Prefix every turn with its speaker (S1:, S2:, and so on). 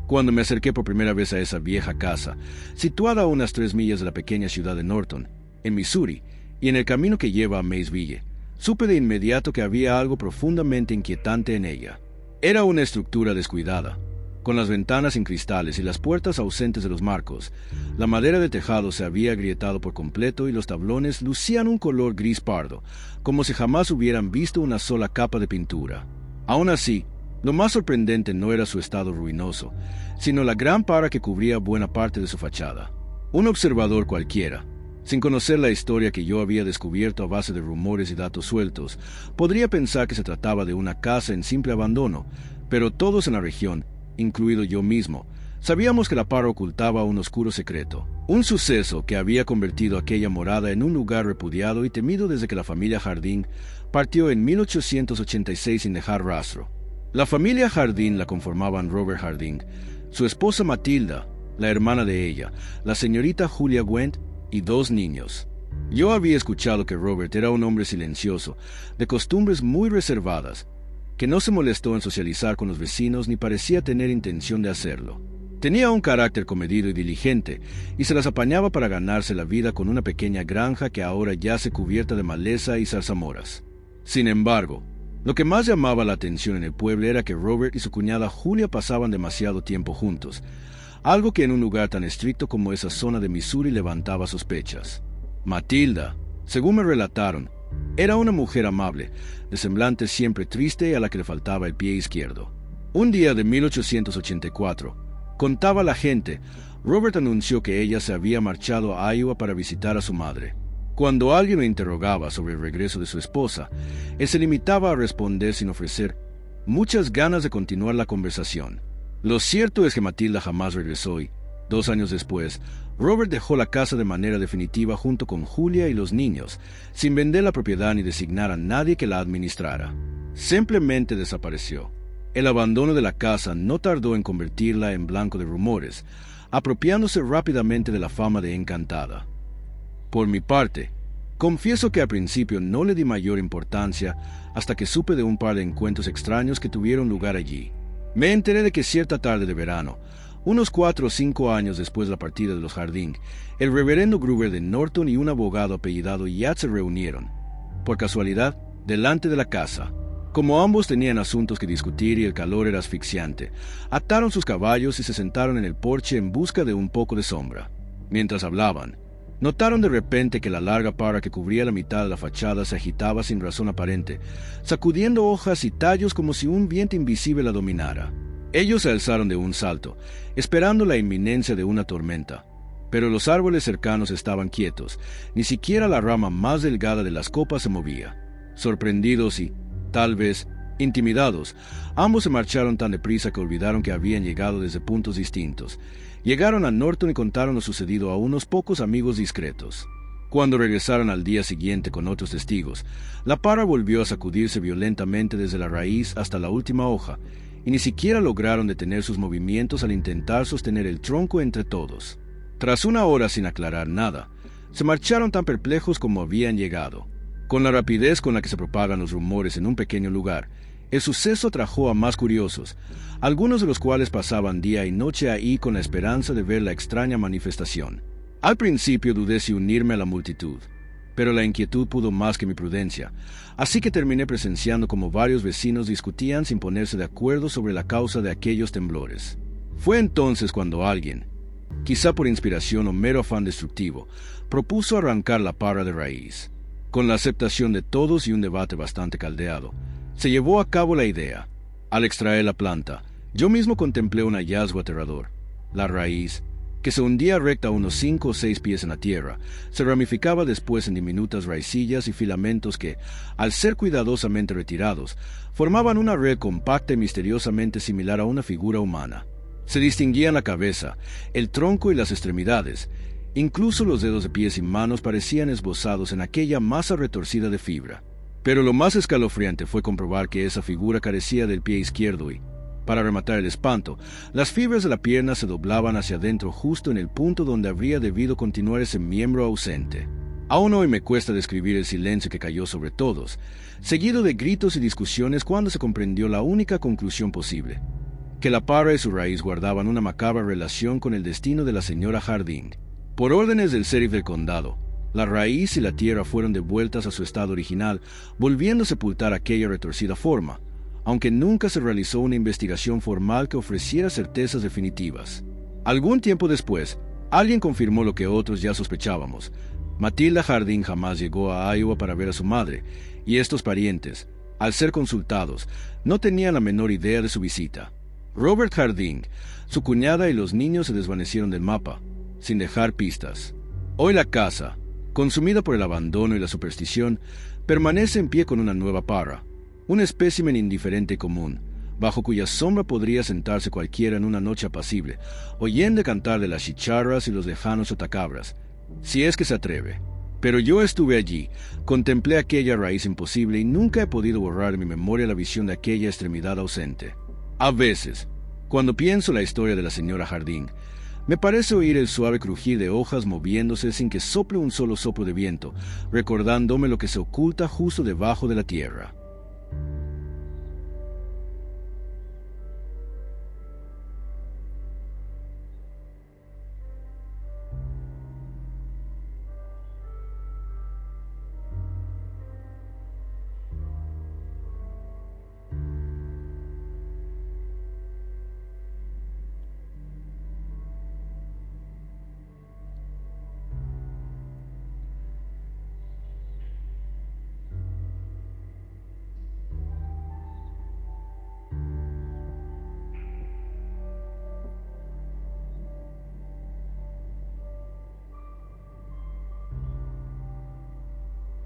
S1: Cuando me acerqué por primera vez a esa vieja casa, situada a unas 3 millas de la pequeña ciudad de Norton, en Missouri, y en el camino que lleva a Maysville, supe de inmediato que había algo profundamente inquietante en ella. Era una estructura descuidada, con las ventanas sin cristales y las puertas ausentes de los marcos. La madera de tejado se había agrietado por completo y los tablones lucían un color gris pardo, como si jamás hubieran visto una sola capa de pintura. Aún así, lo más sorprendente no era su estado ruinoso, sino la gran para que cubría buena parte de su fachada. Un observador cualquiera, sin conocer la historia que yo había descubierto a base de rumores y datos sueltos, podría pensar que se trataba de una casa en simple abandono, pero todos en la región, incluido yo mismo, sabíamos que la para ocultaba un oscuro secreto, un suceso que había convertido aquella morada en un lugar repudiado y temido desde que la familia Jardín partió en 1886 sin dejar rastro. La familia Jardín la conformaban Robert Jardín, su esposa Matilda, la hermana de ella, la señorita Julia Gwent y 2 niños. Yo había escuchado que Robert era un hombre silencioso, de costumbres muy reservadas, que no se molestó en socializar con los vecinos ni parecía tener intención de hacerlo. Tenía un carácter comedido y diligente, y se las apañaba para ganarse la vida con una pequeña granja que ahora yace cubierta de maleza y zarzamoras. Sin embargo, lo que más llamaba la atención en el pueblo era que Robert y su cuñada Julia pasaban demasiado tiempo juntos, algo que en un lugar tan estricto como esa zona de Missouri levantaba sospechas. Matilda, según me relataron, era una mujer amable, de semblante siempre triste y a la que le faltaba el pie izquierdo. Un día de 1884, contaba la gente, Robert anunció que ella se había marchado a Iowa para visitar a su madre. Cuando alguien lo interrogaba sobre el regreso de su esposa, él se limitaba a responder sin ofrecer muchas ganas de continuar la conversación. Lo cierto es que Matilda jamás regresó y, 2 años después, Robert dejó la casa de manera definitiva junto con Julia y los niños, sin vender la propiedad ni designar a nadie que la administrara. Simplemente desapareció. El abandono de la casa no tardó en convertirla en blanco de rumores, apropiándose rápidamente de la fama de encantada. Por mi parte, confieso que al principio no le di mayor importancia hasta que supe de un par de encuentros extraños que tuvieron lugar allí. Me enteré de que cierta tarde de verano, unos 4 o 5 años después de la partida de los Jardín, el reverendo Gruber de Norton y un abogado apellidado Yates se reunieron, por casualidad, delante de la casa. Como ambos tenían asuntos que discutir y el calor era asfixiante, ataron sus caballos y se sentaron en el porche en busca de un poco de sombra. Mientras hablaban, notaron de repente que la larga para que cubría la mitad de la fachada se agitaba sin razón aparente, sacudiendo hojas y tallos como si un viento invisible la dominara. Ellos se alzaron de un salto, esperando la inminencia de una tormenta. Pero los árboles cercanos estaban quietos, ni siquiera la rama más delgada de las copas se movía. Sorprendidos y, tal vez, intimidados, ambos se marcharon tan deprisa que olvidaron que habían llegado desde puntos distintos. Llegaron a Norton y contaron lo sucedido a unos pocos amigos discretos. Cuando regresaron al día siguiente con otros testigos, la para volvió a sacudirse violentamente desde la raíz hasta la última hoja, y ni siquiera lograron detener sus movimientos al intentar sostener el tronco entre todos. Tras una hora sin aclarar nada, se marcharon tan perplejos como habían llegado. Con la rapidez con la que se propagan los rumores en un pequeño lugar, el suceso atrajo a más curiosos, algunos de los cuales pasaban día y noche ahí con la esperanza de ver la extraña manifestación. Al principio dudé si unirme a la multitud, pero la inquietud pudo más que mi prudencia, así que terminé presenciando como varios vecinos discutían sin ponerse de acuerdo sobre la causa de aquellos temblores. Fue entonces cuando alguien, quizá por inspiración o mero afán destructivo, propuso arrancar la para de raíz. Con la aceptación de todos y un debate bastante caldeado, se llevó a cabo la idea. Al extraer la planta, yo mismo contemplé un hallazgo aterrador. La raíz, que se hundía recta a unos 5 o 6 pies en la tierra, se ramificaba después en diminutas raicillas y filamentos que, al ser cuidadosamente retirados, formaban una red compacta y misteriosamente similar a una figura humana. Se distinguían la cabeza, el tronco y las extremidades. Incluso los dedos de pies y manos parecían esbozados en aquella masa retorcida de fibra. Pero lo más escalofriante fue comprobar que esa figura carecía del pie izquierdo y, para rematar el espanto, las fibras de la pierna se doblaban hacia adentro justo en el punto donde habría debido continuar ese miembro ausente. Aún hoy me cuesta describir el silencio que cayó sobre todos, seguido de gritos y discusiones cuando se comprendió la única conclusión posible. que la parra y su raíz guardaban una macabra relación con el destino de la señora Harding. Por órdenes del sheriff del condado, la raíz y la tierra fueron devueltas a su estado original, volviendo a sepultar aquella retorcida forma, aunque nunca se realizó una investigación formal que ofreciera certezas definitivas. Algún tiempo después, alguien confirmó lo que otros ya sospechábamos. Matilda Harding jamás llegó a Iowa para ver a su madre, y estos parientes, al ser consultados, no tenían la menor idea de su visita. Robert Harding, su cuñada y los niños se desvanecieron del mapa, sin dejar pistas. Hoy la casa, consumida por el abandono y la superstición, permanece en pie con una nueva parra, un espécimen indiferente y común, bajo cuya sombra podría sentarse cualquiera en una noche apacible, oyendo cantar de las chicharras y los lejanos chotacabras, si es que se atreve. Pero yo estuve allí, contemplé aquella raíz imposible y nunca he podido borrar de mi memoria la visión de aquella extremidad ausente. A veces, cuando pienso la historia de la señora Harding, me parece oír el suave crujir de hojas moviéndose sin que sople un solo soplo de viento, recordándome lo que se oculta justo debajo de la tierra.